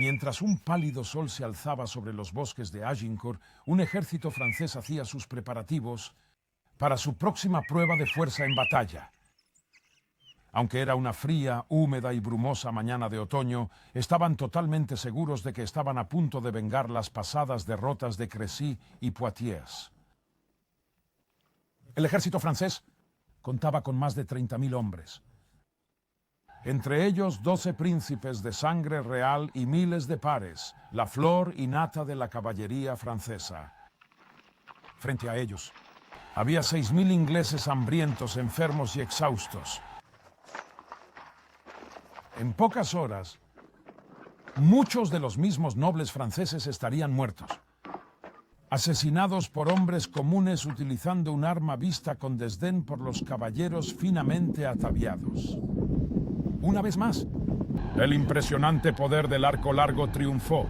Mientras un pálido sol se alzaba sobre los bosques de Agincourt, un ejército francés hacía sus preparativos para su próxima prueba de fuerza en batalla. Aunque era una fría, húmeda y brumosa mañana de otoño, estaban totalmente seguros de que estaban a punto de vengar las pasadas derrotas de Crécy y Poitiers. El ejército francés contaba con más de 30.000 hombres. Entre ellos 12 príncipes de sangre real y miles de pares, la flor y nata de la caballería francesa. Frente a ellos, había 6.000 ingleses hambrientos, enfermos y exhaustos. En pocas horas, muchos de los mismos nobles franceses estarían muertos, asesinados por hombres comunes utilizando un arma vista con desdén por los caballeros finamente ataviados. Una vez más, el impresionante poder del arco largo triunfó.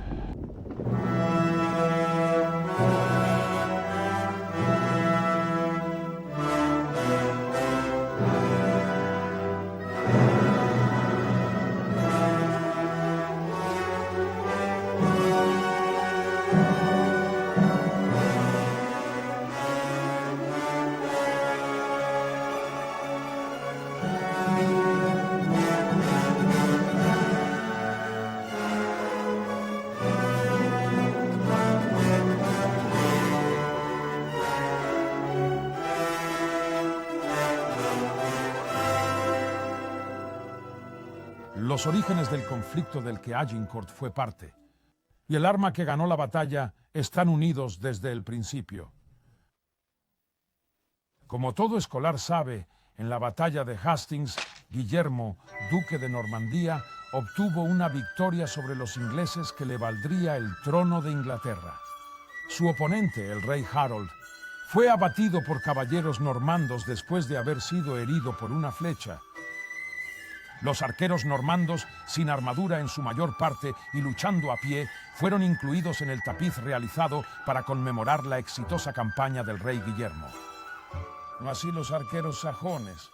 Los orígenes del conflicto del que Agincourt fue parte y el arma que ganó la batalla están unidos desde el principio. Como todo escolar sabe, en la batalla de Hastings, Guillermo, duque de Normandía, obtuvo una victoria sobre los ingleses que le valdría el trono de Inglaterra. Su oponente, el rey Harold, fue abatido por caballeros normandos después de haber sido herido por una flecha. Los arqueros normandos, sin armadura en su mayor parte y luchando a pie, fueron incluidos en el tapiz realizado para conmemorar la exitosa campaña del rey Guillermo. No así los arqueros sajones.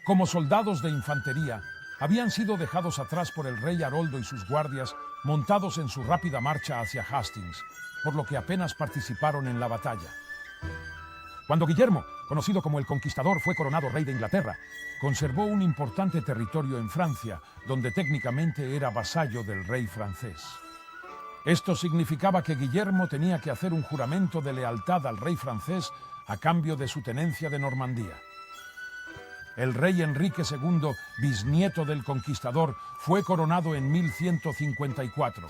Como soldados de infantería, habían sido dejados atrás por el rey Haroldo y sus guardias, montados en su rápida marcha hacia Hastings, por lo que apenas participaron en la batalla. Cuando Guillermo, conocido como el Conquistador, fue coronado rey de Inglaterra, conservó un importante territorio en Francia, donde técnicamente era vasallo del rey francés. Esto significaba que Guillermo tenía que hacer un juramento de lealtad al rey francés a cambio de su tenencia de Normandía. El rey Enrique II, bisnieto del Conquistador, fue coronado en 1154.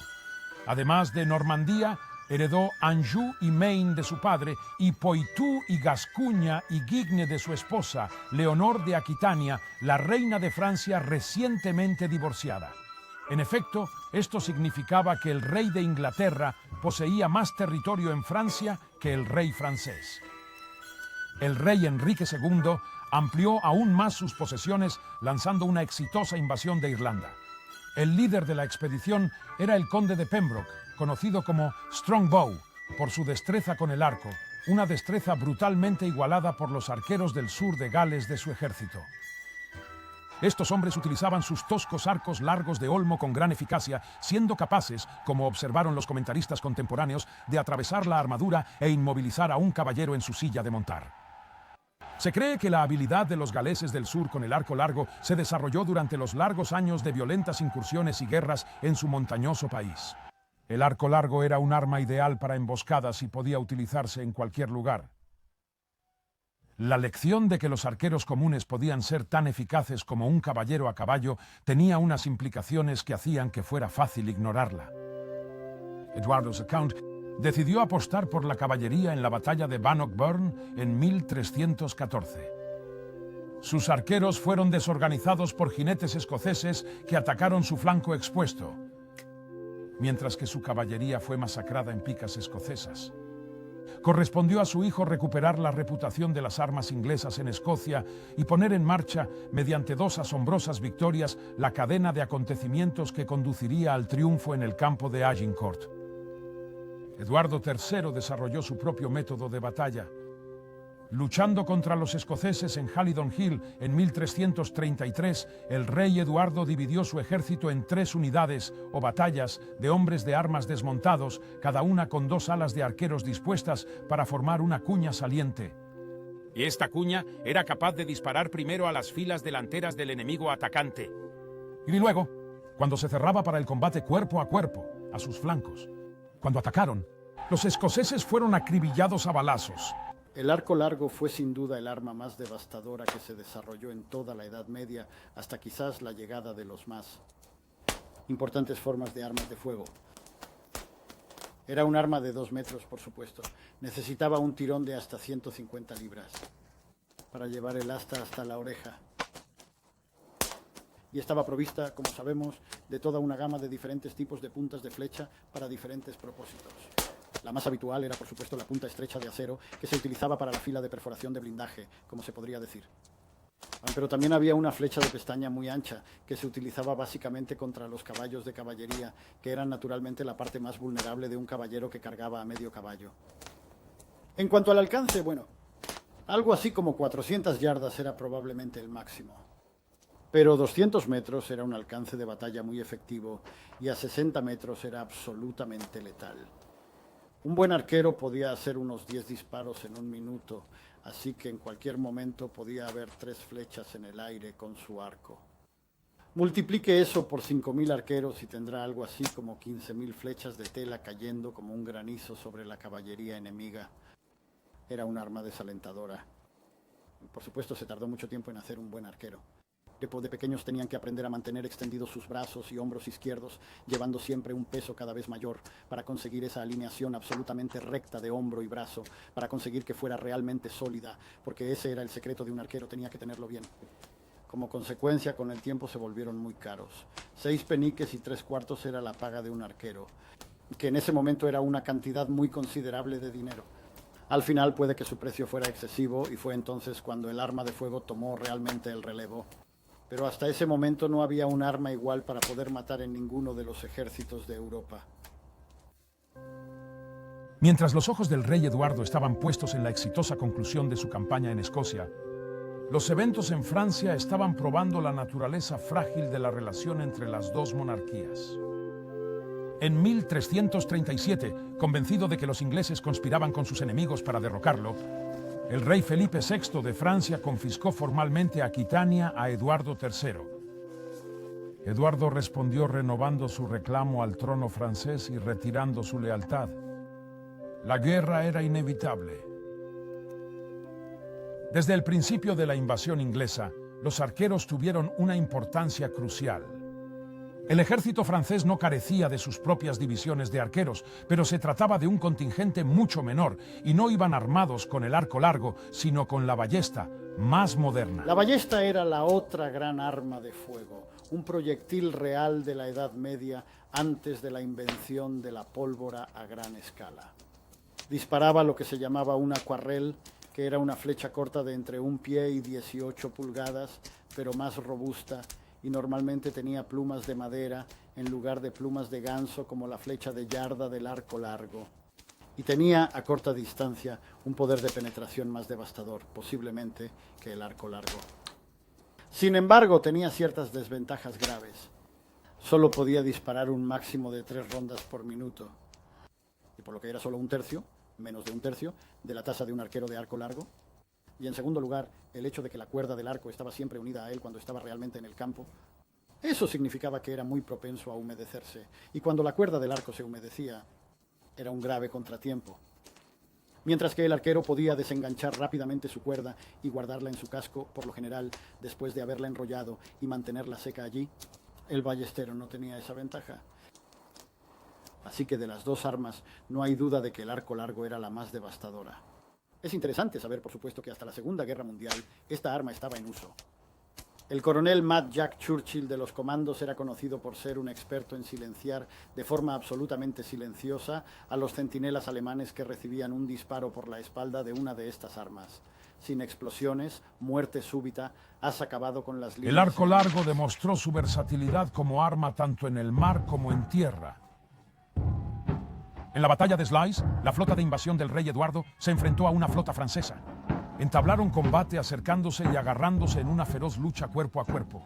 Además de Normandía, heredó Anjou y Maine de su padre, y Poitou y Gascuña y Guigne de su esposa, Leonor de Aquitania, la reina de Francia recientemente divorciada. En efecto, esto significaba que el rey de Inglaterra poseía más territorio en Francia que el rey francés. El rey Enrique II amplió aún más sus posesiones, lanzando una exitosa invasión de Irlanda. El líder de la expedición era el conde de Pembroke, conocido como Strongbow, por su destreza con el arco, una destreza brutalmente igualada por los arqueros del sur de Gales de su ejército. Estos hombres utilizaban sus toscos arcos largos de olmo con gran eficacia, siendo capaces, como observaron los comentaristas contemporáneos, de atravesar la armadura e inmovilizar a un caballero en su silla de montar. Se cree que la habilidad de los galeses del sur con el arco largo se desarrolló durante los largos años de violentas incursiones y guerras en su montañoso país. El arco largo era un arma ideal para emboscadas y podía utilizarse en cualquier lugar. La lección de que los arqueros comunes podían ser tan eficaces como un caballero a caballo tenía unas implicaciones que hacían que fuera fácil ignorarla. Eduardo Count decidió apostar por la caballería en la batalla de Bannockburn en 1314. Sus arqueros fueron desorganizados por jinetes escoceses que atacaron su flanco expuesto, mientras que su caballería fue masacrada en picas escocesas. Correspondió a su hijo recuperar la reputación de las armas inglesas en Escocia y poner en marcha, mediante 2 asombrosas victorias, la cadena de acontecimientos que conduciría al triunfo en el campo de Agincourt. Eduardo III desarrolló su propio método de batalla. Luchando contra los escoceses en Halidon Hill en 1333, el rey Eduardo dividió su ejército en 3 unidades o batallas de hombres de armas desmontados, cada una con 2 alas de arqueros dispuestas para formar una cuña saliente. Y esta cuña era capaz de disparar primero a las filas delanteras del enemigo atacante. Y luego, cuando se cerraba para el combate cuerpo, a sus flancos. Cuando atacaron, los escoceses fueron acribillados a balazos. El arco largo fue sin duda el arma más devastadora que se desarrolló en toda la Edad Media, hasta quizás la llegada de los más importantes formas de armas de fuego. Era un arma de 2 metros, por supuesto. Necesitaba un tirón de hasta 150 libras para llevar el asta hasta la oreja. Y estaba provista, como sabemos, de toda una gama de diferentes tipos de puntas de flecha para diferentes propósitos. La más habitual era, por supuesto, la punta estrecha de acero que se utilizaba para la fila de perforación de blindaje, como se podría decir. Pero también había una flecha de pestaña muy ancha que se utilizaba básicamente contra los caballos de caballería, que eran naturalmente la parte más vulnerable de un caballero que cargaba a medio caballo. En cuanto al alcance, bueno, algo así como 400 yardas era probablemente el máximo. Pero 200 metros era un alcance de batalla muy efectivo y a 60 metros era absolutamente letal. Un buen arquero podía hacer unos 10 disparos en un minuto, así que en cualquier momento podía haber 3 flechas en el aire con su arco. Multiplique eso por 5.000 arqueros y tendrá algo así como 15.000 flechas de tela cayendo como un granizo sobre la caballería enemiga. Era un arma desalentadora. Por supuesto, se tardó mucho tiempo en hacer un buen arquero. De pequeños tenían que aprender a mantener extendidos sus brazos y hombros izquierdos, llevando siempre un peso cada vez mayor, para conseguir esa alineación absolutamente recta de hombro y brazo, para conseguir que fuera realmente sólida, porque ese era el secreto de un arquero, tenía que tenerlo bien. Como consecuencia, con el tiempo se volvieron muy caros. 6 peniques y 3/4 era la paga de un arquero, que en ese momento era una cantidad muy considerable de dinero. Al final puede que su precio fuera excesivo y fue entonces cuando el arma de fuego tomó realmente el relevo. Pero hasta ese momento no había un arma igual para poder matar en ninguno de los ejércitos de Europa. Mientras los ojos del rey Eduardo estaban puestos en la exitosa conclusión de su campaña en Escocia, los eventos en Francia estaban probando la naturaleza frágil de la relación entre las 2 monarquías. En 1337, convencido de que los ingleses conspiraban con sus enemigos para derrocarlo, el rey Felipe VI de Francia confiscó formalmente Aquitania a Eduardo III. Eduardo respondió renovando su reclamo al trono francés y retirando su lealtad. La guerra era inevitable. Desde el principio de la invasión inglesa, los arqueros tuvieron una importancia crucial. El ejército francés no carecía de sus propias divisiones de arqueros, pero se trataba de un contingente mucho menor y no iban armados con el arco largo, sino con la ballesta, más moderna. La ballesta era la otra gran arma de fuego, un proyectil real de la Edad Media antes de la invención de la pólvora a gran escala. Disparaba lo que se llamaba una cuarrel, que era una flecha corta de entre 1 pie y 18 pulgadas, pero más robusta, y normalmente tenía plumas de madera en lugar de plumas de ganso como la flecha de yarda del arco largo. Y tenía a corta distancia un poder de penetración más devastador, posiblemente, que el arco largo. Sin embargo, tenía ciertas desventajas graves. Solo podía disparar un máximo de 3 rondas por minuto, y por lo que era solo 1/3, menos de 1/3, de la tasa de un arquero de arco largo. Y en segundo lugar, el hecho de que la cuerda del arco estaba siempre unida a él cuando estaba realmente en el campo, eso significaba que era muy propenso a humedecerse. Y cuando la cuerda del arco se humedecía, era un grave contratiempo. Mientras que el arquero podía desenganchar rápidamente su cuerda y guardarla en su casco, por lo general, después de haberla enrollado y mantenerla seca allí, el ballestero no tenía esa ventaja. Así que de las 2 armas, no hay duda de que el arco largo era la más devastadora. Es interesante saber, por supuesto, que hasta la Segunda Guerra Mundial esta arma estaba en uso. El coronel Mad Jack Churchill de los comandos era conocido por ser un experto en silenciar de forma absolutamente silenciosa a los centinelas alemanes que recibían un disparo por la espalda de una de estas armas. Sin explosiones, muerte súbita, has acabado con las líneas. El arco largo demostró su versatilidad como arma tanto en el mar como en tierra. En la batalla de Sluys, la flota de invasión del rey Eduardo se enfrentó a una flota francesa. Entablaron combate acercándose y agarrándose en una feroz lucha cuerpo a cuerpo.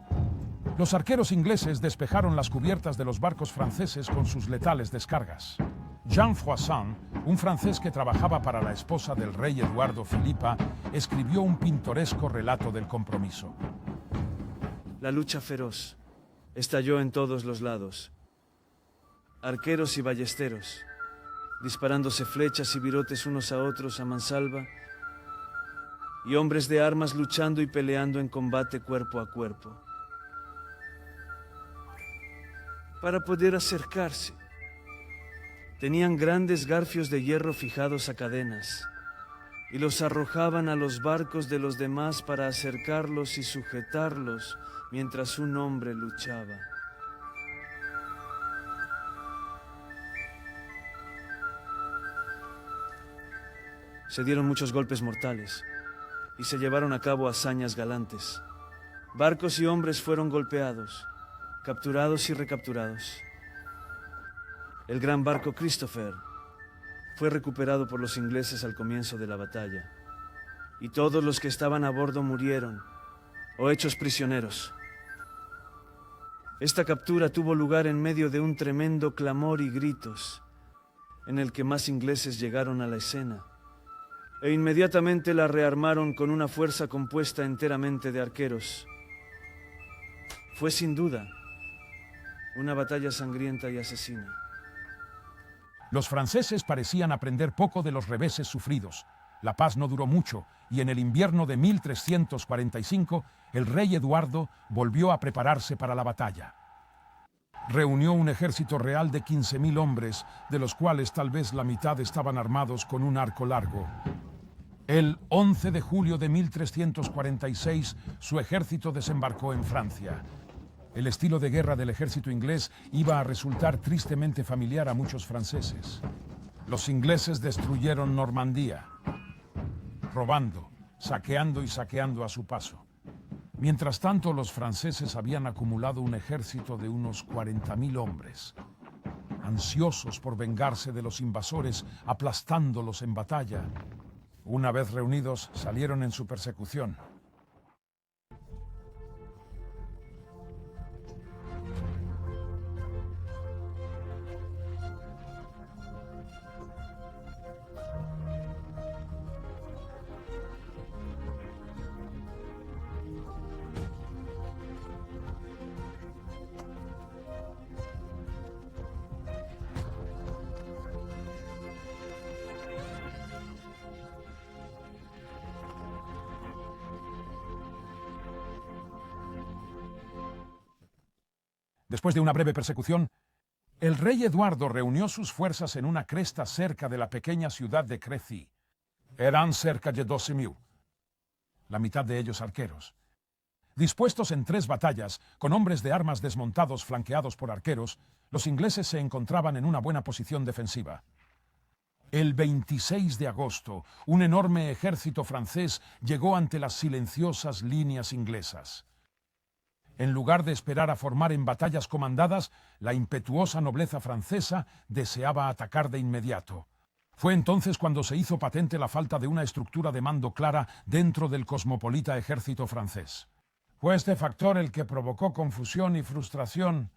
Los arqueros ingleses despejaron las cubiertas de los barcos franceses con sus letales descargas. Jean Froissart, un francés que trabajaba para la esposa del rey Eduardo Filipa, escribió un pintoresco relato del compromiso. La lucha feroz estalló en todos los lados. Arqueros y ballesteros, disparándose flechas y virotes unos a otros a mansalva, y hombres de armas luchando y peleando en combate cuerpo a cuerpo. Para poder acercarse, tenían grandes garfios de hierro fijados a cadenas, y los arrojaban a los barcos de los demás para acercarlos y sujetarlos mientras un hombre luchaba. Se dieron muchos golpes mortales y se llevaron a cabo hazañas galantes. Barcos y hombres fueron golpeados, capturados y recapturados. El gran barco Christopher fue recuperado por los ingleses al comienzo de la batalla, y todos los que estaban a bordo murieron o hechos prisioneros. Esta captura tuvo lugar en medio de un tremendo clamor y gritos, en el que más ingleses llegaron a la escena, e inmediatamente la rearmaron con una fuerza compuesta enteramente de arqueros. Fue sin duda una batalla sangrienta y asesina. Los franceses parecían aprender poco de los reveses sufridos. La paz no duró mucho, y en el invierno de 1345, el rey Eduardo volvió a prepararse para la batalla. Reunió un ejército real de 15.000 hombres, de los cuales tal vez la mitad estaban armados con un arco largo. El 11 de julio de 1346, su ejército desembarcó en Francia. El estilo de guerra del ejército inglés iba a resultar tristemente familiar a muchos franceses. Los ingleses destruyeron Normandía, robando, saqueando y saqueando a su paso. Mientras tanto, los franceses habían acumulado un ejército de unos 40.000 hombres, ansiosos por vengarse de los invasores, aplastándolos en batalla. Una vez reunidos, salieron en su persecución. Después de una breve persecución, el rey Eduardo reunió sus fuerzas en una cresta cerca de la pequeña ciudad de Crécy. Eran cerca de 12.000, la mitad de ellos arqueros. Dispuestos en 3 batallas, con hombres de armas desmontados flanqueados por arqueros, los ingleses se encontraban en una buena posición defensiva. El 26 de agosto, un enorme ejército francés llegó ante las silenciosas líneas inglesas. En lugar de esperar a formar en batallas comandadas, la impetuosa nobleza francesa deseaba atacar de inmediato. Fue entonces cuando se hizo patente la falta de una estructura de mando clara dentro del cosmopolita ejército francés. Fue este factor el que provocó confusión y frustración.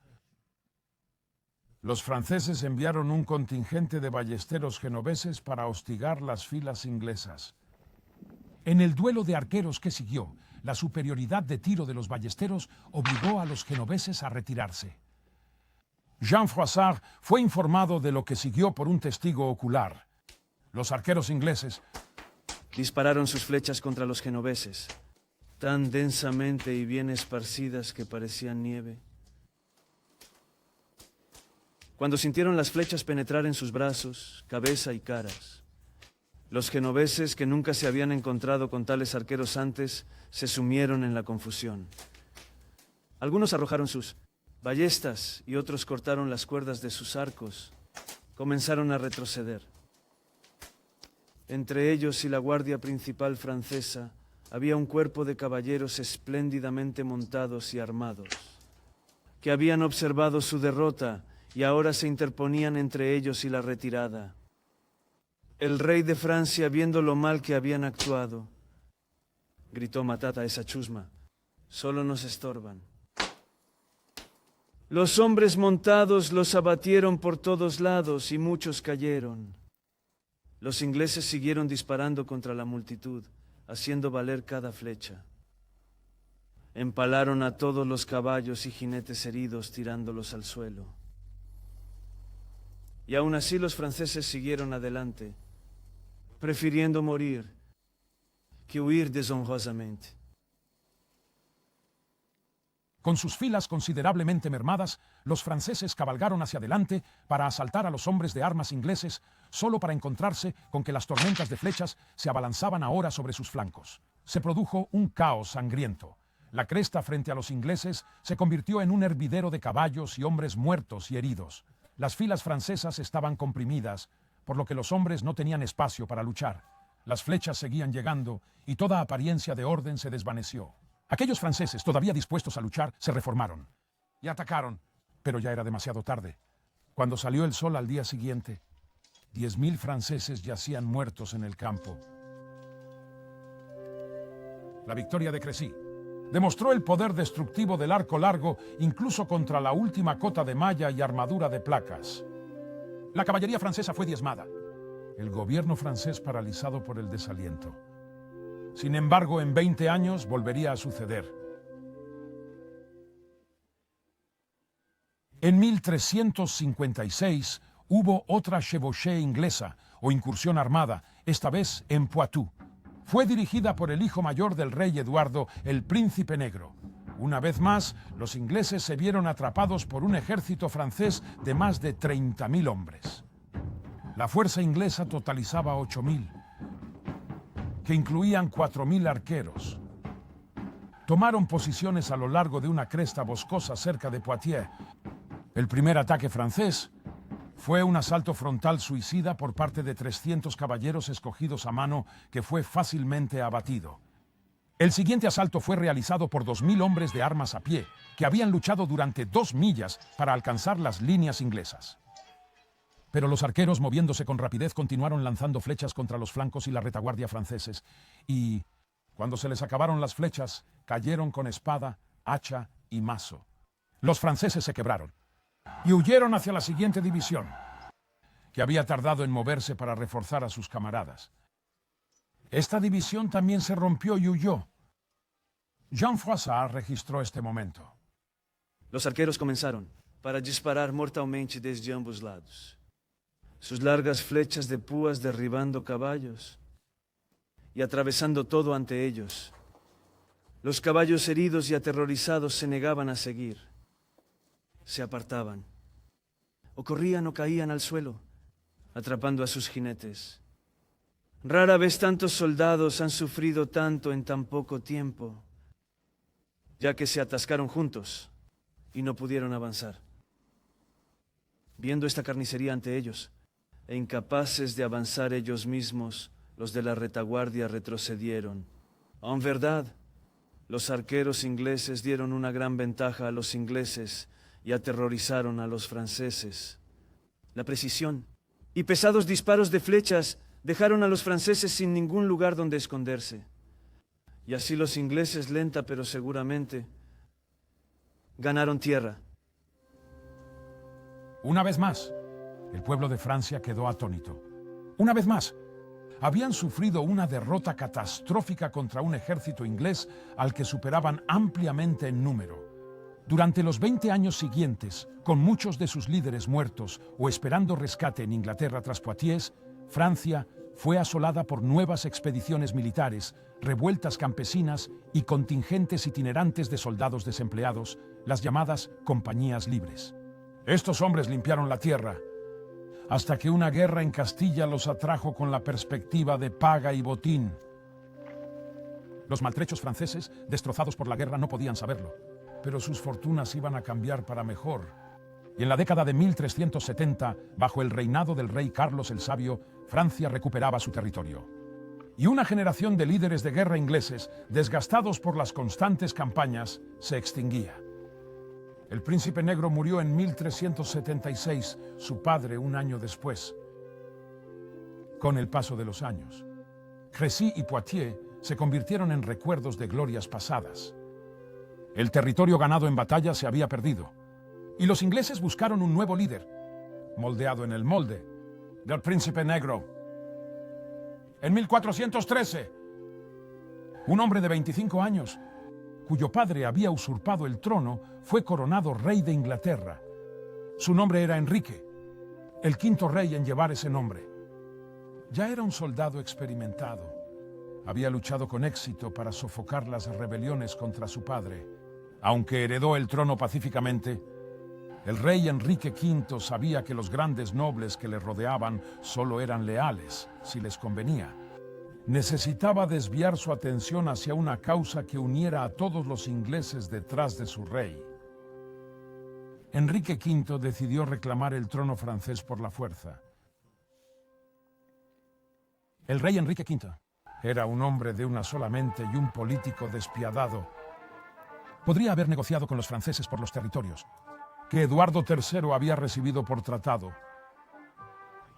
Los franceses enviaron un contingente de ballesteros genoveses para hostigar las filas inglesas. En el duelo de arqueros que siguió, la superioridad de tiro de los ballesteros obligó a los genoveses a retirarse. Jean Froissart fue informado de lo que siguió por un testigo ocular. Los arqueros ingleses dispararon sus flechas contra los genoveses, tan densamente y bien esparcidas que parecían nieve. Cuando sintieron las flechas penetrar en sus brazos, cabeza y caras, los genoveses, que nunca se habían encontrado con tales arqueros antes, se sumieron en la confusión. Algunos arrojaron sus ballestas y otros cortaron las cuerdas de sus arcos. Comenzaron a retroceder. Entre ellos y la guardia principal francesa había un cuerpo de caballeros espléndidamente montados y armados, que habían observado su derrota y ahora se interponían entre ellos y la retirada. El rey de Francia, viendo lo mal que habían actuado, gritó: matad a esa chusma. Solo nos estorban. Los hombres montados los abatieron por todos lados y muchos cayeron. Los ingleses siguieron disparando contra la multitud, haciendo valer cada flecha. Empalaron a todos los caballos y jinetes heridos, tirándolos al suelo. Y aún así los franceses siguieron adelante, prefiriendo morir que huir deshonrosamente. Con sus filas considerablemente mermadas, los franceses cabalgaron hacia adelante para asaltar a los hombres de armas ingleses, solo para encontrarse con que las tormentas de flechas se abalanzaban ahora sobre sus flancos. Se produjo un caos sangriento. La cresta frente a los ingleses se convirtió en un hervidero de caballos y hombres muertos y heridos. Las filas francesas estaban comprimidas, por lo que los hombres no tenían espacio para luchar. Las flechas seguían llegando y toda apariencia de orden se desvaneció. Aquellos franceses, todavía dispuestos a luchar, se reformaron y atacaron, pero ya era demasiado tarde. Cuando salió el sol al día siguiente, 10.000 franceses yacían muertos en el campo. La victoria de Crécy demostró el poder destructivo del arco largo, incluso contra la última cota de malla y armadura de placas. La caballería francesa fue diezmada. El gobierno francés paralizado por el desaliento. Sin embargo, en 20 años volvería a suceder. En 1356 hubo otra chevauchée inglesa, o incursión armada, esta vez en Poitou. Fue dirigida por el hijo mayor del rey Eduardo, el Príncipe Negro. Una vez más, los ingleses se vieron atrapados por un ejército francés de más de 30.000 hombres. La fuerza inglesa totalizaba 8.000. Que incluían 4.000 arqueros. Tomaron posiciones a lo largo de una cresta boscosa cerca de Poitiers. El primer ataque francés fue un asalto frontal suicida por parte de 300 caballeros escogidos a mano que fue fácilmente abatido. El siguiente asalto fue realizado por 2.000 hombres de armas a pie, que habían luchado durante 2 millas para alcanzar las líneas inglesas. Pero los arqueros, moviéndose con rapidez, continuaron lanzando flechas contra los flancos y la retaguardia franceses, y, cuando se les acabaron las flechas, cayeron con espada, hacha y mazo. Los franceses se quebraron y huyeron hacia la siguiente división, que había tardado en moverse para reforzar a sus camaradas. Esta división también se rompió y huyó. Jean Froissart registró este momento. Los arqueros comenzaron para disparar mortalmente desde ambos lados. Sus largas flechas de púas derribando caballos y atravesando todo ante ellos. Los caballos heridos y aterrorizados se negaban a seguir. Se apartaban, o corrían o caían al suelo, atrapando a sus jinetes. Rara vez tantos soldados han sufrido tanto en tan poco tiempo, ya que se atascaron juntos y no pudieron avanzar. Viendo esta carnicería ante ellos, e incapaces de avanzar ellos mismos, los de la retaguardia retrocedieron. En verdad, los arqueros ingleses dieron una gran ventaja a los ingleses y aterrorizaron a los franceses. La precisión y pesados disparos de flechas dejaron a los franceses sin ningún lugar donde esconderse. Y así los ingleses, lenta pero seguramente, ganaron tierra. Una vez más, el pueblo de Francia quedó atónito. Una vez más, habían sufrido una derrota catastrófica contra un ejército inglés al que superaban ampliamente en número. Durante los 20 años siguientes, con muchos de sus líderes muertos o esperando rescate en Inglaterra tras Poitiers, Francia fue asolada por nuevas expediciones militares, revueltas campesinas y contingentes itinerantes de soldados desempleados, las llamadas compañías libres. Estos hombres limpiaron la tierra, hasta que una guerra en Castilla los atrajo con la perspectiva de paga y botín. Los maltrechos franceses, destrozados por la guerra, no podían saberlo, pero sus fortunas iban a cambiar para mejor. Y en la década de 1370, bajo el reinado del rey Carlos el Sabio, Francia recuperaba su territorio. Y una generación de líderes de guerra ingleses, desgastados por las constantes campañas, se extinguía. El príncipe negro murió en 1376, su padre un año después. Con el paso de los años, Crécy y Poitiers se convirtieron en recuerdos de glorias pasadas. El territorio ganado en batalla se había perdido, y los ingleses buscaron un nuevo líder, moldeado en el molde del príncipe negro. En 1413, un hombre de 25 años, cuyo padre había usurpado el trono, fue coronado rey de Inglaterra. Su nombre era Enrique, el quinto rey en llevar ese nombre. Ya era un soldado experimentado. Había luchado con éxito para sofocar las rebeliones contra su padre. Aunque heredó el trono pacíficamente, el rey Enrique V sabía que los grandes nobles que le rodeaban solo eran leales si les convenía. Necesitaba desviar su atención hacia una causa que uniera a todos los ingleses detrás de su rey. Enrique V decidió reclamar el trono francés por la fuerza. El rey Enrique V era un hombre de una sola mente y un político despiadado. Podría haber negociado con los franceses por los territorios que Eduardo III había recibido por tratado.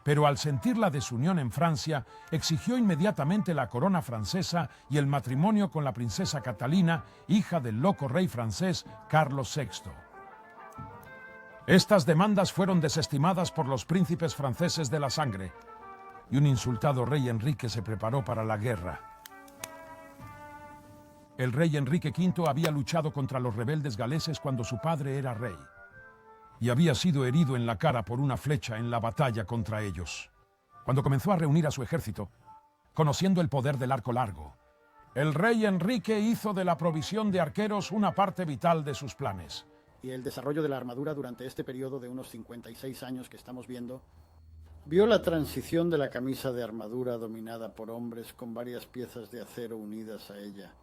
Pero al sentir la desunión en Francia, exigió inmediatamente la corona francesa y el matrimonio con la princesa Catalina, hija del loco rey francés Carlos VI. Estas demandas fueron desestimadas por los príncipes franceses de la sangre, y un insultado rey Enrique se preparó para la guerra. El rey Enrique V había luchado contra los rebeldes galeses cuando su padre era rey, y había sido herido en la cara por una flecha en la batalla contra ellos. Cuando comenzó a reunir a su ejército, conociendo el poder del arco largo, el rey Enrique hizo de la provisión de arqueros una parte vital de sus planes. Y el desarrollo de la armadura durante este periodo de unos 56 años que estamos viendo, vio la transición de la camisa de armadura dominada por hombres con varias piezas de acero unidas a ella,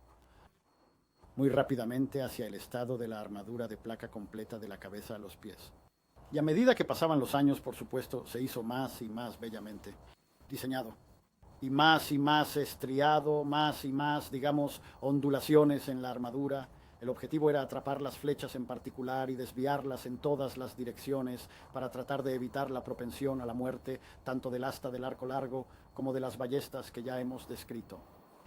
muy rápidamente hacia el estado de la armadura de placa completa de la cabeza a los pies. Y a medida que pasaban los años, por supuesto, se hizo más y más bellamente diseñado, y más estriado, más y más, digamos, ondulaciones en la armadura. El objetivo era atrapar las flechas en particular y desviarlas en todas las direcciones para tratar de evitar la propensión a la muerte, tanto del asta del arco largo como de las ballestas que ya hemos descrito.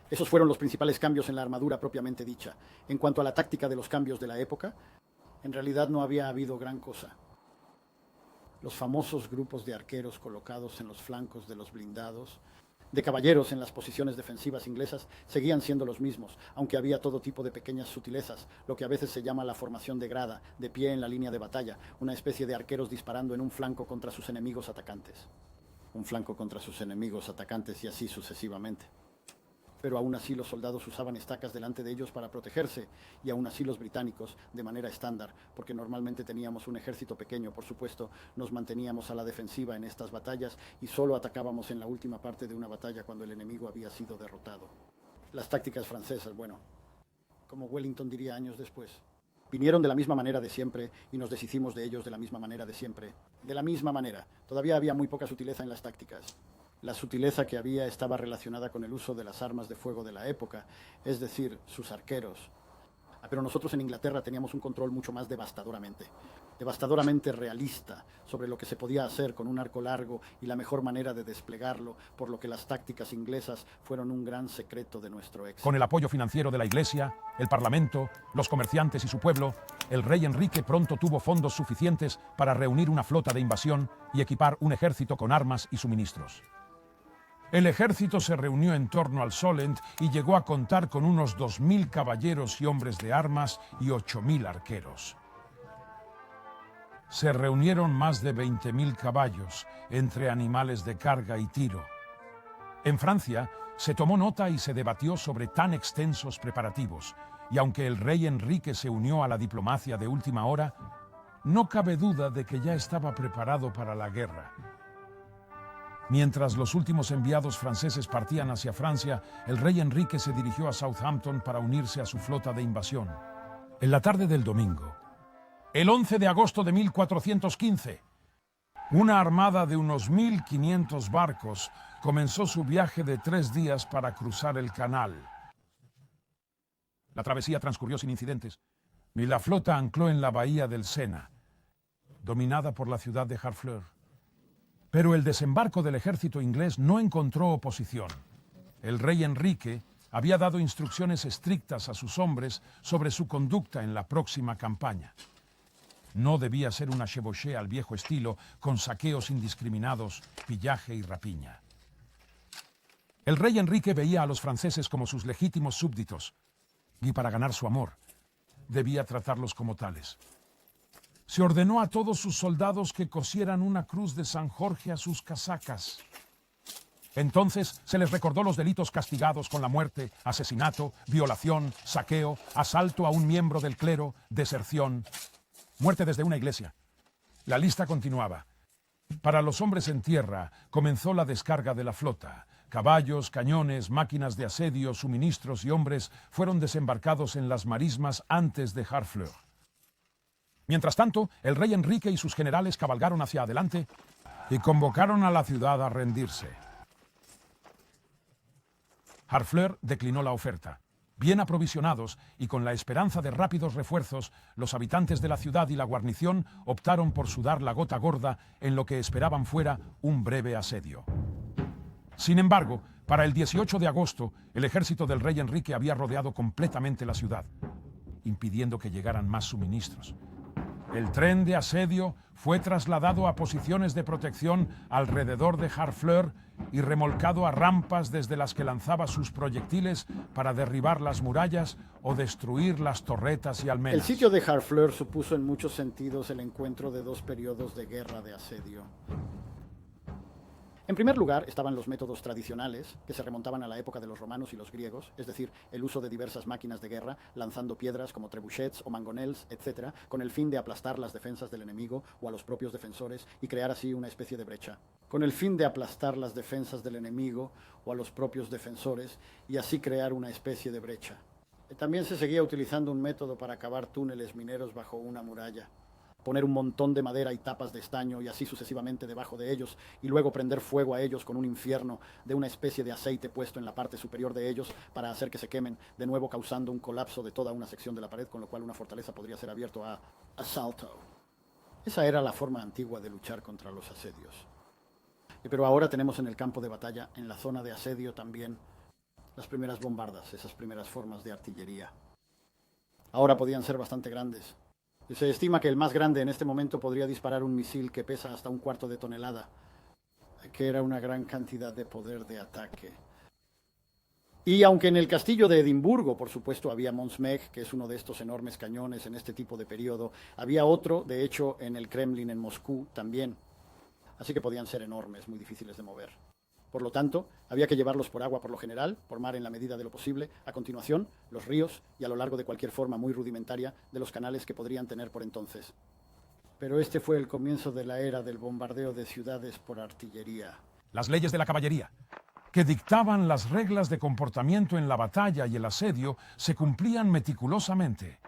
Esos fueron los principales cambios en la armadura propiamente dicha. En cuanto a la táctica de los cambios de la época, en realidad no había habido gran cosa. Los famosos grupos de arqueros colocados en los flancos de los blindados, de caballeros en las posiciones defensivas inglesas, seguían siendo los mismos, aunque había todo tipo de pequeñas sutilezas, lo que a veces se llama la formación de grada, de pie en la línea de batalla, una especie de arqueros disparando en un flanco contra sus enemigos atacantes. Un flanco contra sus enemigos atacantes y así sucesivamente. Pero aún así los soldados usaban estacas delante de ellos para protegerse, y aún así los británicos, de manera estándar, porque normalmente teníamos un ejército pequeño, por supuesto, nos manteníamos a la defensiva en estas batallas y solo atacábamos en la última parte de una batalla cuando el enemigo había sido derrotado. Las tácticas francesas, bueno, como Wellington diría años después, vinieron de la misma manera de siempre y nos deshicimos de ellos de la misma manera de siempre. De la misma manera. Todavía había muy poca sutileza en las tácticas. La sutileza que había estaba relacionada con el uso de las armas de fuego de la época, es decir, sus arqueros. Pero nosotros en Inglaterra teníamos un control mucho más devastadoramente realista sobre lo que se podía hacer con un arco largo y la mejor manera de desplegarlo, por lo que las tácticas inglesas fueron un gran secreto de nuestro éxito. Con el apoyo financiero de la Iglesia, el Parlamento, los comerciantes y su pueblo, el rey Enrique pronto tuvo fondos suficientes para reunir una flota de invasión y equipar un ejército con armas y suministros. El ejército se reunió en torno al Solent y llegó a contar con unos 2.000 caballeros y hombres de armas y 8.000 arqueros. Se reunieron más de 20.000 caballos, entre animales de carga y tiro. En Francia, se tomó nota y se debatió sobre tan extensos preparativos, y aunque el rey Enrique se unió a la diplomacia de última hora, no cabe duda de que ya estaba preparado para la guerra. Mientras los últimos enviados franceses partían hacia Francia, el rey Enrique se dirigió a Southampton para unirse a su flota de invasión. En la tarde del domingo, el 11 de agosto de 1415, una armada de unos 1.500 barcos comenzó su viaje de 3 días para cruzar el canal. La travesía transcurrió sin incidentes, y la flota ancló en la bahía del Sena, dominada por la ciudad de Harfleur. Pero el desembarco del ejército inglés no encontró oposición. El rey Enrique había dado instrucciones estrictas a sus hombres sobre su conducta en la próxima campaña. No debía ser una chevauchée al viejo estilo, con saqueos indiscriminados, pillaje y rapiña. El rey Enrique veía a los franceses como sus legítimos súbditos, y para ganar su amor, debía tratarlos como tales. Se ordenó a todos sus soldados que cosieran una cruz de San Jorge a sus casacas. Entonces se les recordó los delitos castigados con la muerte: asesinato, violación, saqueo, asalto a un miembro del clero, deserción, muerte desde una iglesia. La lista continuaba. Para los hombres en tierra comenzó la descarga de la flota. Caballos, cañones, máquinas de asedio, suministros y hombres fueron desembarcados en las marismas antes de Harfleur. Mientras tanto, el rey Enrique y sus generales cabalgaron hacia adelante y convocaron a la ciudad a rendirse. Harfleur declinó la oferta. Bien aprovisionados y con la esperanza de rápidos refuerzos, los habitantes de la ciudad y la guarnición optaron por sudar la gota gorda en lo que esperaban fuera un breve asedio. Sin embargo, para el 18 de agosto, el ejército del rey Enrique había rodeado completamente la ciudad, impidiendo que llegaran más suministros. El tren de asedio fue trasladado a posiciones de protección alrededor de Harfleur y remolcado a rampas desde las que lanzaba sus proyectiles para derribar las murallas o destruir las torretas y almenas. El sitio de Harfleur supuso en muchos sentidos el encuentro de dos periodos de guerra de asedio. En primer lugar estaban los métodos tradicionales, que se remontaban a la época de los romanos y los griegos, es decir, el uso de diversas máquinas de guerra, lanzando piedras como trebuchets o mangonels, etc., con el fin de aplastar las defensas del enemigo o a los propios defensores y crear así una especie de brecha. Con el fin de aplastar las defensas del enemigo o a los propios defensores y así crear una especie de brecha. También se seguía utilizando un método para cavar túneles mineros bajo una muralla. Poner un montón de madera y tapas de estaño y así sucesivamente debajo de ellos, y luego prender fuego a ellos con un infierno de una especie de aceite puesto en la parte superior de ellos para hacer que se quemen, de nuevo causando un colapso de toda una sección de la pared, con lo cual una fortaleza podría ser abierto a asalto. Esa era la forma antigua de luchar contra los asedios. Pero ahora tenemos en el campo de batalla, en la zona de asedio también, las primeras bombardas, esas primeras formas de artillería. Ahora podían ser bastante grandes. Se estima que el más grande en este momento podría disparar un misil que pesa hasta 1/4 tonelada, que era una gran cantidad de poder de ataque. Y aunque en el castillo de Edimburgo, por supuesto, había Mons Meg, que es uno de estos enormes cañones en este tipo de periodo, había otro, de hecho, en el Kremlin en Moscú también. Así que podían ser enormes, muy difíciles de mover. Por lo tanto, había que llevarlos por agua por lo general, por mar en la medida de lo posible, a continuación, los ríos y a lo largo de cualquier forma muy rudimentaria de los canales que podrían tener por entonces. Pero este fue el comienzo de la era del bombardeo de ciudades por artillería. Las leyes de la caballería, que dictaban las reglas de comportamiento en la batalla y el asedio, se cumplían meticulosamente.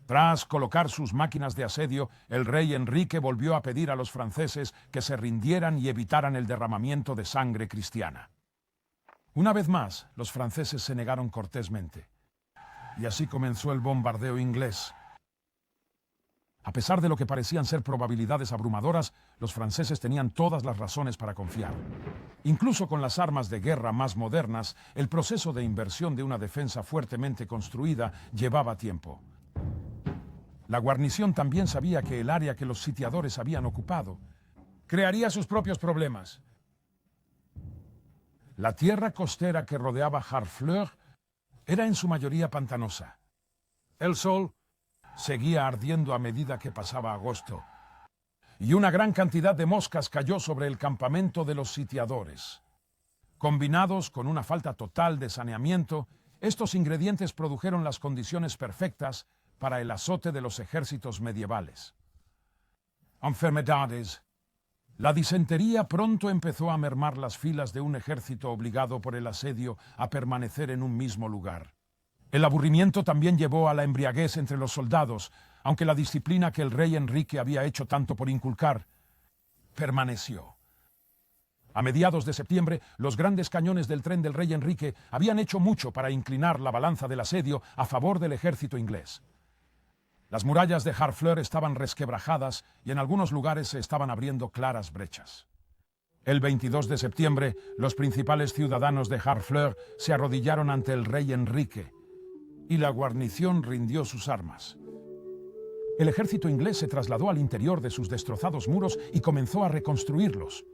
Tras colocar sus máquinas de asedio, el rey Enrique volvió a pedir a los franceses que se rindieran y evitaran el derramamiento de sangre cristiana. Una vez más, los franceses se negaron cortésmente. Y así comenzó el bombardeo inglés. A pesar de lo que parecían ser probabilidades abrumadoras, los franceses tenían todas las razones para confiar. Incluso con las armas de guerra más modernas, el proceso de inversión de una defensa fuertemente construida llevaba tiempo. La guarnición también sabía que el área que los sitiadores habían ocupado crearía sus propios problemas. La tierra costera que rodeaba Harfleur era en su mayoría pantanosa. El sol seguía ardiendo a medida que pasaba agosto, y una gran cantidad de moscas cayó sobre el campamento de los sitiadores. Combinados con una falta total de saneamiento, estos ingredientes produjeron las condiciones perfectas para el azote de los ejércitos medievales. Enfermedades. La disentería pronto empezó a mermar las filas de un ejército obligado por el asedio a permanecer en un mismo lugar. El aburrimiento también llevó a la embriaguez entre los soldados, aunque la disciplina que el rey Enrique había hecho tanto por inculcar permaneció. A mediados de septiembre, los grandes cañones del tren del rey Enrique habían hecho mucho para inclinar la balanza del asedio a favor del ejército inglés. Las murallas de Harfleur estaban resquebrajadas y en algunos lugares se estaban abriendo claras brechas. El 22 de septiembre, los principales ciudadanos de Harfleur se arrodillaron ante el rey Enrique, y la guarnición rindió sus armas. El ejército inglés se trasladó al interior de sus destrozados muros y comenzó a reconstruirlos.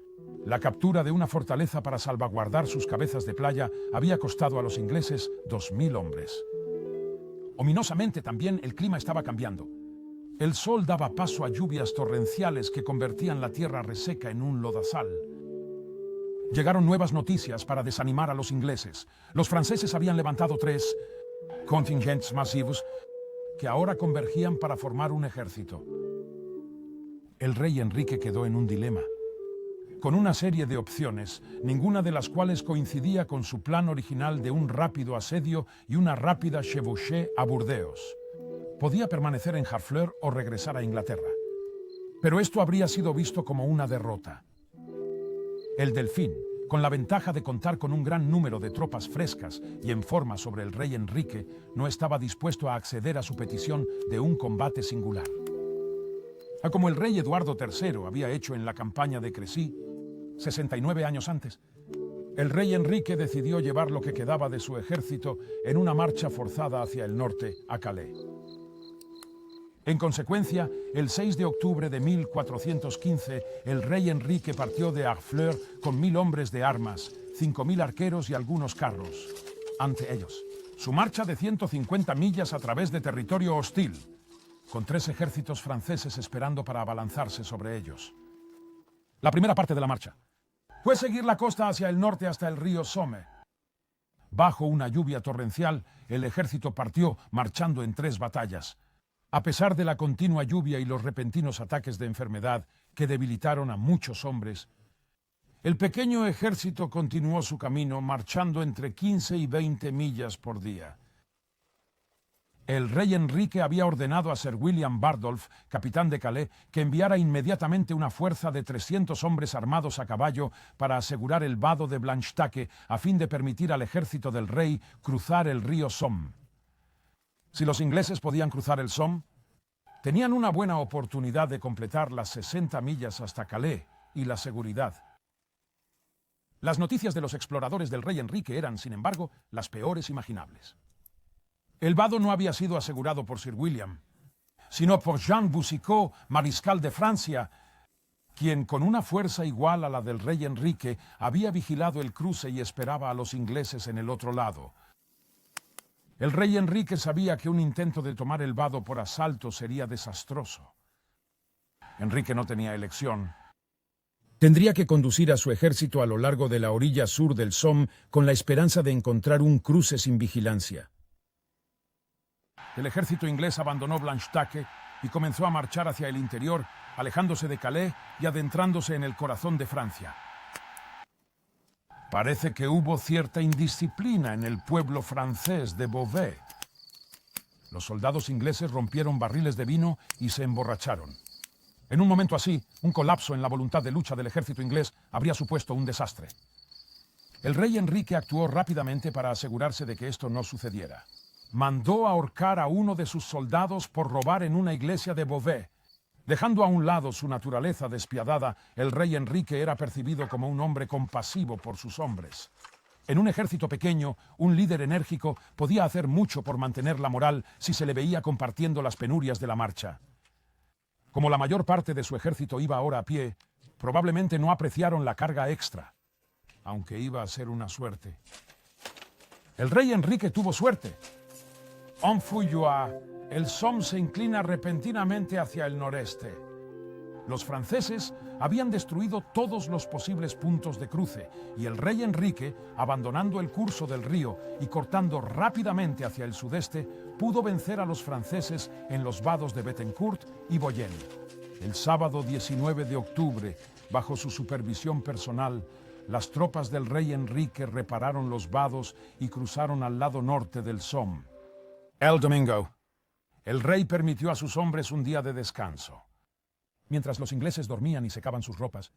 La captura de una fortaleza para salvaguardar sus cabezas de playa había costado a los ingleses 2000 hombres. Ominosamente también el clima estaba cambiando. El sol daba paso a lluvias torrenciales que convertían la tierra reseca en un lodazal. Llegaron nuevas noticias para desanimar a los ingleses. Los franceses habían levantado 3 contingents masivos que ahora convergían para formar un ejército. El rey Enrique quedó en un dilema, con una serie de opciones, ninguna de las cuales coincidía con su plan original de un rápido asedio y una rápida chevauchée a Burdeos. Podía permanecer en Harfleur o regresar a Inglaterra. Pero esto habría sido visto como una derrota. El Delfín, con la ventaja de contar con un gran número de tropas frescas y en forma sobre el rey Enrique, no estaba dispuesto a acceder a su petición de un combate singular. Como el rey Eduardo III había hecho en la campaña de Crecy, 69 años antes, el rey Enrique decidió llevar lo que quedaba de su ejército en una marcha forzada hacia el norte, a Calais. En consecuencia, el 6 de octubre de 1415, el rey Enrique partió de Harfleur con 1000 hombres de armas, 5000 arqueros y algunos carros. Ante ellos, su marcha de 150 millas a través de territorio hostil, con 3 ejércitos franceses esperando para abalanzarse sobre ellos. La primera parte de la marcha fue seguir la costa hacia el norte hasta el río Somme. Bajo una lluvia torrencial, el ejército partió marchando en 3 batallas. A pesar de la continua lluvia y los repentinos ataques de enfermedad que debilitaron a muchos hombres, el pequeño ejército continuó su camino marchando entre 15 y 20 millas por día. El rey Enrique había ordenado a Sir William Bardolph, capitán de Calais, que enviara inmediatamente una fuerza de 300 hombres armados a caballo para asegurar el vado de Blanchetaque a fin de permitir al ejército del rey cruzar el río Somme. Si los ingleses podían cruzar el Somme, tenían una buena oportunidad de completar las 60 millas hasta Calais y la seguridad. Las noticias de los exploradores del rey Enrique eran, sin embargo, las peores imaginables. El vado no había sido asegurado por Sir William, sino por Jean Boucicaut, mariscal de Francia, quien con una fuerza igual a la del rey Enrique había vigilado el cruce y esperaba a los ingleses en el otro lado. El rey Enrique sabía que un intento de tomar el vado por asalto sería desastroso. Enrique no tenía elección. Tendría que conducir a su ejército a lo largo de la orilla sur del Somme con la esperanza de encontrar un cruce sin vigilancia. El ejército inglés abandonó Blanchetaque y comenzó a marchar hacia el interior, alejándose de Calais y adentrándose en el corazón de Francia. Parece que hubo cierta indisciplina en el pueblo francés de Beauvais. Los soldados ingleses rompieron barriles de vino y se emborracharon. En un momento así, un colapso en la voluntad de lucha del ejército inglés habría supuesto un desastre. El rey Enrique actuó rápidamente para asegurarse de que esto no sucediera. Mandó ahorcar a uno de sus soldados por robar en una iglesia de Beauvais. Dejando a un lado su naturaleza despiadada, el rey Enrique era percibido como un hombre compasivo por sus hombres. En un ejército pequeño, un líder enérgico podía hacer mucho por mantener la moral si se le veía compartiendo las penurias de la marcha. Como la mayor parte de su ejército iba ahora a pie, probablemente no apreciaron la carga extra, aunque iba a ser una suerte. El rey Enrique tuvo suerte. En Fouillois, el Somme se inclina repentinamente hacia el noreste. Los franceses habían destruido todos los posibles puntos de cruce y el rey Enrique, abandonando el curso del río y cortando rápidamente hacia el sudeste, pudo vencer a los franceses en los vados de Bettencourt y Boyenne. El sábado 19 de octubre, bajo su supervisión personal, las tropas del rey Enrique repararon los vados y cruzaron al lado norte del Somme. El domingo, el rey permitió a sus hombres un día de descanso. Mientras los ingleses dormían y secaban sus ropas,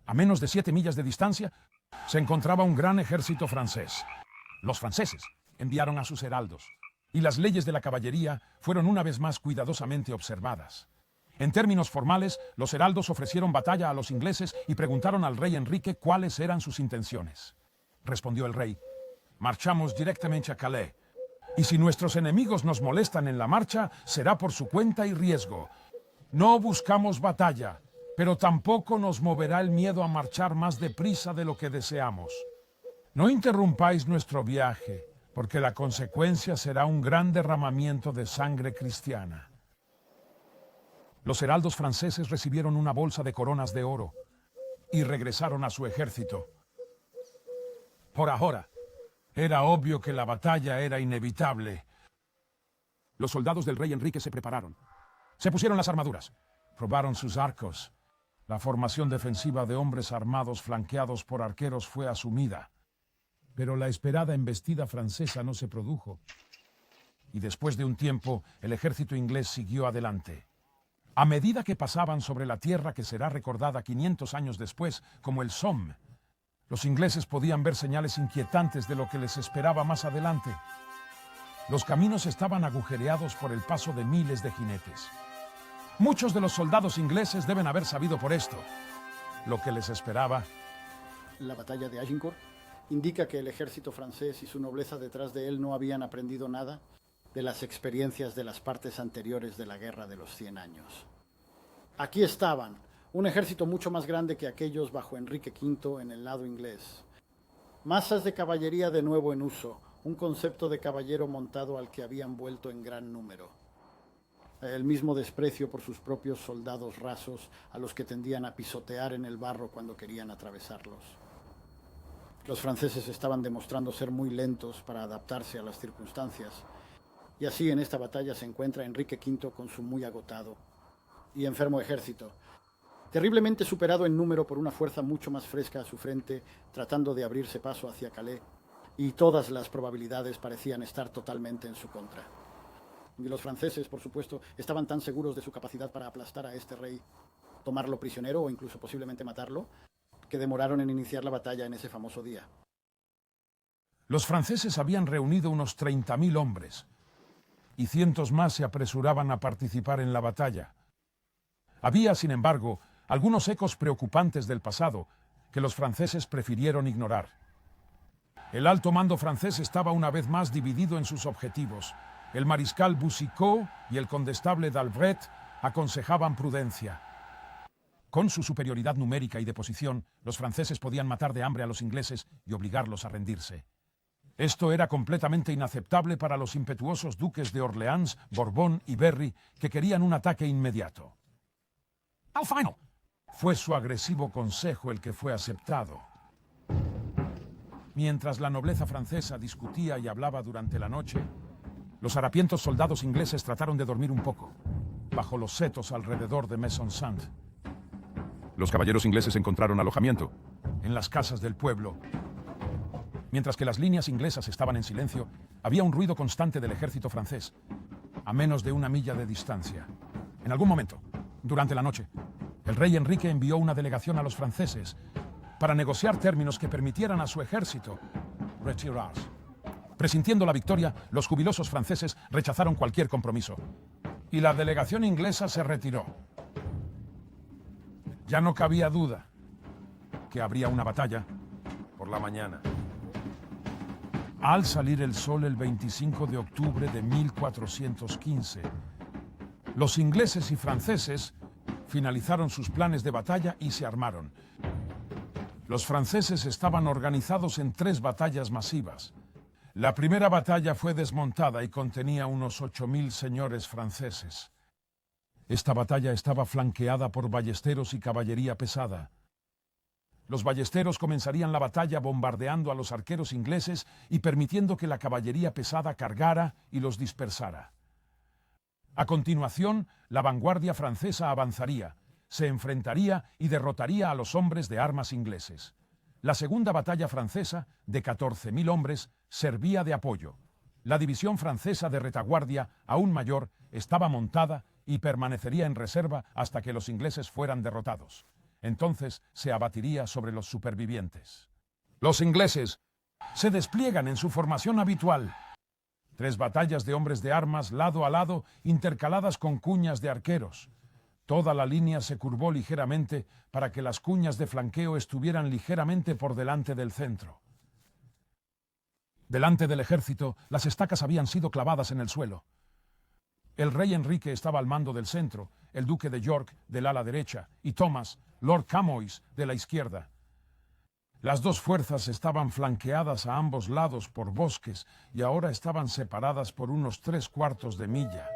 a menos de 7 millas de distancia, se encontraba un gran ejército francés. Los franceses enviaron a sus heraldos, y las leyes de la caballería fueron una vez más cuidadosamente observadas. En términos formales, los heraldos ofrecieron batalla a los ingleses y preguntaron al rey Enrique cuáles eran sus intenciones. Respondió el rey: marchamos directamente a Calais, y si nuestros enemigos nos molestan en la marcha, será por su cuenta y riesgo. No buscamos batalla, pero tampoco nos moverá el miedo a marchar más deprisa de lo que deseamos. No interrumpáis nuestro viaje, porque la consecuencia será un gran derramamiento de sangre cristiana. Los heraldos franceses recibieron una bolsa de coronas de oro y regresaron a su ejército. Por ahora, era obvio que la batalla era inevitable. Los soldados del rey Enrique se prepararon. Se pusieron las armaduras, probaron sus arcos. La formación defensiva de hombres armados flanqueados por arqueros fue asumida. Pero la esperada embestida francesa no se produjo. Y después de un tiempo, el ejército inglés siguió adelante. A medida que pasaban sobre la tierra que será recordada 500 años después como el Somme, los ingleses podían ver señales inquietantes de lo que les esperaba más adelante. Los caminos estaban agujereados por el paso de miles de jinetes. Muchos de los soldados ingleses deben haber sabido por esto lo que les esperaba. La batalla de Agincourt indica que el ejército francés y su nobleza detrás de él no habían aprendido nada de las experiencias de las partes anteriores de la Guerra de los 100 años. Aquí estaban, un ejército mucho más grande que aquellos bajo Enrique V en el lado inglés. Masas de caballería de nuevo en uso, un concepto de caballero montado al que habían vuelto en gran número. El mismo desprecio por sus propios soldados rasos a los que tendían a pisotear en el barro cuando querían atravesarlos. Los franceses estaban demostrando ser muy lentos para adaptarse a las circunstancias, y así en esta batalla se encuentra Enrique V con su muy agotado y enfermo ejército, terriblemente superado en número por una fuerza mucho más fresca a su frente, tratando de abrirse paso hacia Calais, y todas las probabilidades parecían estar totalmente en su contra. Y los franceses, por supuesto, estaban tan seguros de su capacidad para aplastar a este rey, tomarlo prisionero o incluso posiblemente matarlo, que demoraron en iniciar la batalla en ese famoso día. Los franceses habían reunido unos 30.000 hombres, y cientos más se apresuraban a participar en la batalla. Había, sin embargo, algunos ecos preocupantes del pasado que los franceses prefirieron ignorar. El alto mando francés estaba una vez más dividido en sus objetivos. El mariscal Boucicaut y el condestable d'Albret aconsejaban prudencia. Con su superioridad numérica y de posición, los franceses podían matar de hambre a los ingleses y obligarlos a rendirse. Esto era completamente inaceptable para los impetuosos duques de Orleans, Borbón y Berry, que querían un ataque inmediato. Al final, fue su agresivo consejo el que fue aceptado. Mientras la nobleza francesa discutía y hablaba durante la noche, los harapientos soldados ingleses trataron de dormir un poco, bajo los setos alrededor de Maison-Saint. Los caballeros ingleses encontraron alojamiento En las casas del pueblo. Mientras que las líneas inglesas estaban en silencio, había un ruido constante del ejército francés, a menos de 1 milla de distancia. En algún momento, durante la noche, el rey Enrique envió una delegación a los franceses para negociar términos que permitieran a su ejército retirarse. Presintiendo la victoria, los jubilosos franceses rechazaron cualquier compromiso, y la delegación inglesa se retiró. Ya no cabía duda que habría una batalla por la mañana. Al salir el sol el 25 de octubre de 1415, los ingleses y franceses finalizaron sus planes de batalla y se armaron. Los franceses estaban organizados en 3 batallas masivas. La primera batalla fue desmontada y contenía unos 8.000 señores franceses. Esta batalla estaba flanqueada por ballesteros y caballería pesada. Los ballesteros comenzarían la batalla bombardeando a los arqueros ingleses y permitiendo que la caballería pesada cargara y los dispersara. A continuación, la vanguardia francesa avanzaría, se enfrentaría y derrotaría a los hombres de armas ingleses. La segunda batalla francesa, de 14.000 hombres, servía de apoyo. La división francesa de retaguardia, aún mayor, estaba montada y permanecería en reserva hasta que los ingleses fueran derrotados. Entonces se abatiría sobre los supervivientes. Los ingleses se despliegan en su formación habitual. 3 batallas de hombres de armas lado a lado, intercaladas con cuñas de arqueros. Toda la línea se curvó ligeramente para que las cuñas de flanqueo estuvieran ligeramente por delante del centro. Delante del ejército, las estacas habían sido clavadas en el suelo. El rey Enrique estaba al mando del centro, el duque de York del ala derecha y Thomas, Lord Camoys, de la izquierda. Las dos fuerzas estaban flanqueadas a ambos lados por bosques y ahora estaban separadas por unos 3/4 de milla.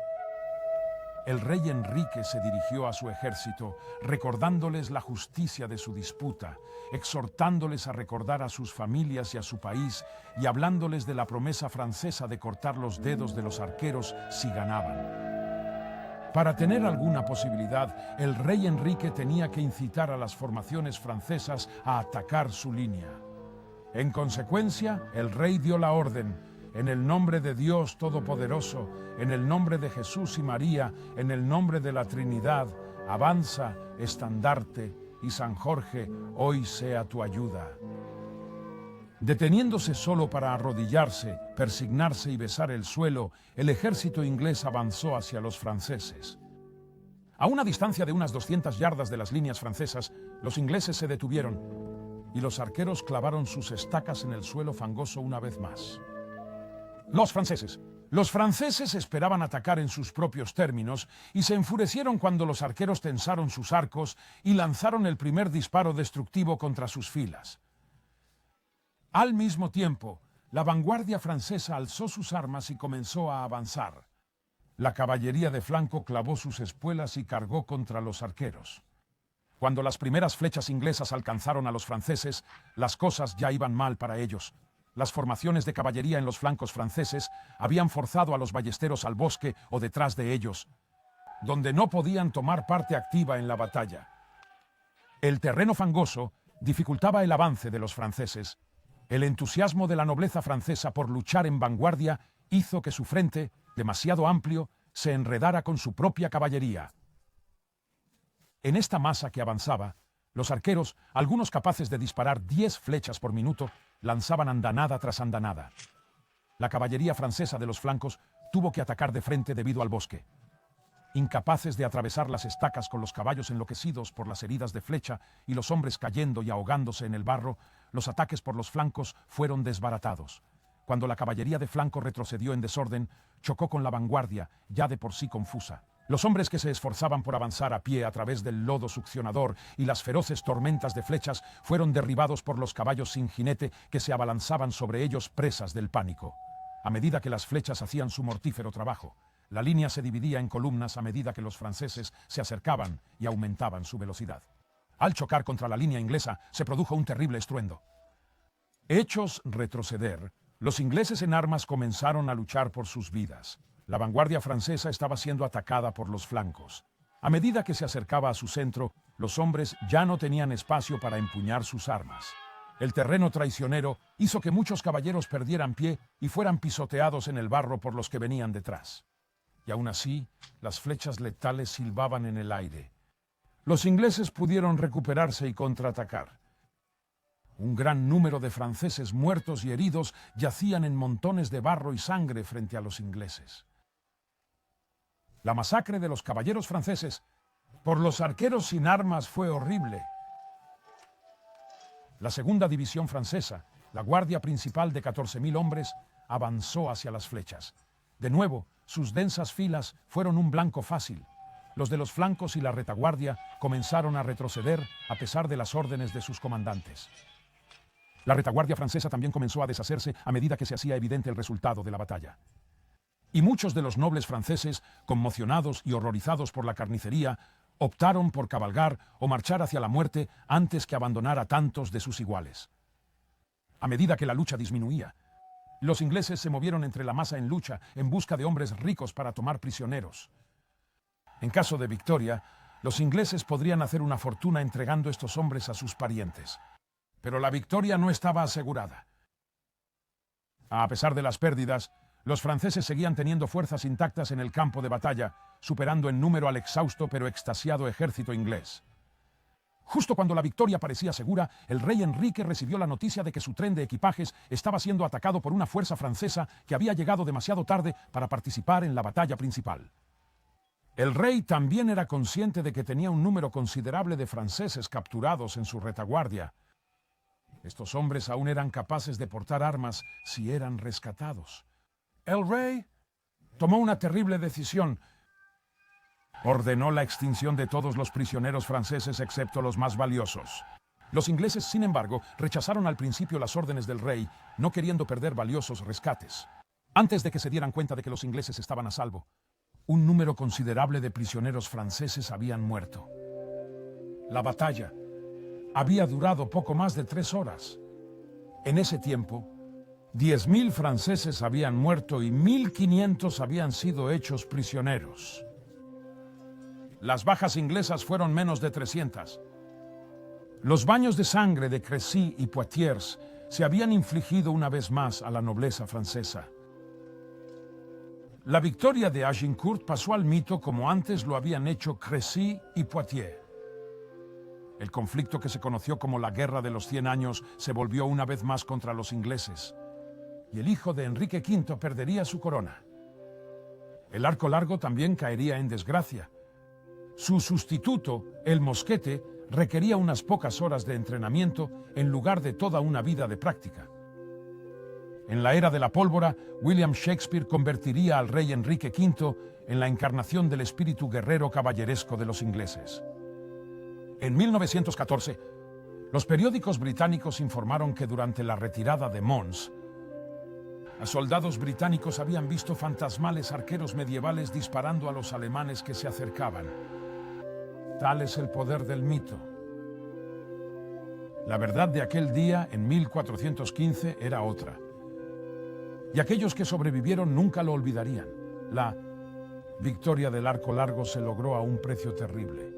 El rey Enrique se dirigió a su ejército, recordándoles la justicia de su disputa, exhortándoles a recordar a sus familias y a su país, y hablándoles de la promesa francesa de cortar los dedos de los arqueros si ganaban. Para tener alguna posibilidad, el rey Enrique tenía que incitar a las formaciones francesas a atacar su línea. En consecuencia, el rey dio la orden: en el nombre de Dios Todopoderoso, en el nombre de Jesús y María, en el nombre de la Trinidad, avanza, estandarte, y San Jorge hoy sea tu ayuda. Deteniéndose solo para arrodillarse, persignarse y besar el suelo, el ejército inglés avanzó hacia los franceses. A una distancia de unas 200 yardas de las líneas francesas, los ingleses se detuvieron y los arqueros clavaron sus estacas en el suelo fangoso una vez más. Los franceses esperaban atacar en sus propios términos y se enfurecieron cuando los arqueros tensaron sus arcos y lanzaron el primer disparo destructivo contra sus filas. Al mismo tiempo, la vanguardia francesa alzó sus armas y comenzó a avanzar. La caballería de flanco clavó sus espuelas y cargó contra los arqueros. Cuando las primeras flechas inglesas alcanzaron a los franceses, las cosas ya iban mal para ellos. Las formaciones de caballería en los flancos franceses habían forzado a los ballesteros al bosque o detrás de ellos, donde no podían tomar parte activa en la batalla. El terreno fangoso dificultaba el avance de los franceses. El entusiasmo de la nobleza francesa por luchar en vanguardia hizo que su frente, demasiado amplio, se enredara con su propia caballería. En esta masa que avanzaba, los arqueros, algunos capaces de disparar 10 flechas por minuto, lanzaban andanada tras andanada. La caballería francesa de los flancos tuvo que atacar de frente debido al bosque. Incapaces de atravesar las estacas con los caballos enloquecidos por las heridas de flecha y los hombres cayendo y ahogándose en el barro, los ataques por los flancos fueron desbaratados. Cuando la caballería de flanco retrocedió en desorden, chocó con la vanguardia, ya de por sí confusa. Los hombres que se esforzaban por avanzar a pie a través del lodo succionador y las feroces tormentas de flechas fueron derribados por los caballos sin jinete que se abalanzaban sobre ellos presas del pánico. A medida que las flechas hacían su mortífero trabajo, la línea se dividía en columnas a medida que los franceses se acercaban y aumentaban su velocidad. Al chocar contra la línea inglesa, se produjo un terrible estruendo. Hechos retroceder, los ingleses en armas comenzaron a luchar por sus vidas. La vanguardia francesa estaba siendo atacada por los flancos. A medida que se acercaba a su centro, los hombres ya no tenían espacio para empuñar sus armas. El terreno traicionero hizo que muchos caballeros perdieran pie y fueran pisoteados en el barro por los que venían detrás. Y aún así, las flechas letales silbaban en el aire. Los ingleses pudieron recuperarse y contraatacar. Un gran número de franceses muertos y heridos yacían en montones de barro y sangre frente a los ingleses. La masacre de los caballeros franceses por los arqueros sin armas fue horrible. La segunda división francesa, la guardia principal de 14.000 hombres, avanzó hacia las flechas. De nuevo, sus densas filas fueron un blanco fácil. Los de los flancos y la retaguardia comenzaron a retroceder a pesar de las órdenes de sus comandantes. La retaguardia francesa también comenzó a deshacerse a medida que se hacía evidente el resultado de la batalla. Y muchos de los nobles franceses, conmocionados y horrorizados por la carnicería, optaron por cabalgar o marchar hacia la muerte antes que abandonar a tantos de sus iguales. A medida que la lucha disminuía, los ingleses se movieron entre la masa en lucha en busca de hombres ricos para tomar prisioneros. En caso de victoria, los ingleses podrían hacer una fortuna entregando estos hombres a sus parientes. Pero la victoria no estaba asegurada. A pesar de las pérdidas, los franceses seguían teniendo fuerzas intactas en el campo de batalla, superando en número al exhausto pero extasiado ejército inglés. Justo cuando la victoria parecía segura, el rey Enrique recibió la noticia de que su tren de equipajes estaba siendo atacado por una fuerza francesa que había llegado demasiado tarde para participar en la batalla principal. El rey también era consciente de que tenía un número considerable de franceses capturados en su retaguardia. Estos hombres aún eran capaces de portar armas si eran rescatados. El rey tomó una terrible decisión. Ordenó la extinción de todos los prisioneros franceses excepto los más valiosos. Los ingleses, sin embargo, rechazaron al principio las órdenes del rey, no queriendo perder valiosos rescates. Antes de que se dieran cuenta de que los ingleses estaban a salvo, un número considerable de prisioneros franceses habían muerto. La batalla había durado poco más de 3 horas. En ese tiempo, 10.000 franceses habían muerto y 1.500 habían sido hechos prisioneros. Las bajas inglesas fueron menos de 300. Los baños de sangre de Crécy y Poitiers se habían infligido una vez más a la nobleza francesa. La victoria de Agincourt pasó al mito como antes lo habían hecho Crécy y Poitiers. El conflicto que se conoció como la Guerra de los 100 años se volvió una vez más contra los ingleses, y el hijo de Enrique V perdería su corona. El arco largo también caería en desgracia. Su sustituto, el mosquete, requería unas pocas horas de entrenamiento en lugar de toda una vida de práctica. En la era de la pólvora, William Shakespeare convertiría al rey Enrique V en la encarnación del espíritu guerrero caballeresco de los ingleses. En 1914, los periódicos británicos informaron que durante la retirada de Mons, a soldados británicos habían visto fantasmales arqueros medievales disparando a los alemanes que se acercaban. Tal es el poder del mito. La verdad de aquel día, en 1415, era otra. Y aquellos que sobrevivieron nunca lo olvidarían. La victoria del arco largo se logró a un precio terrible.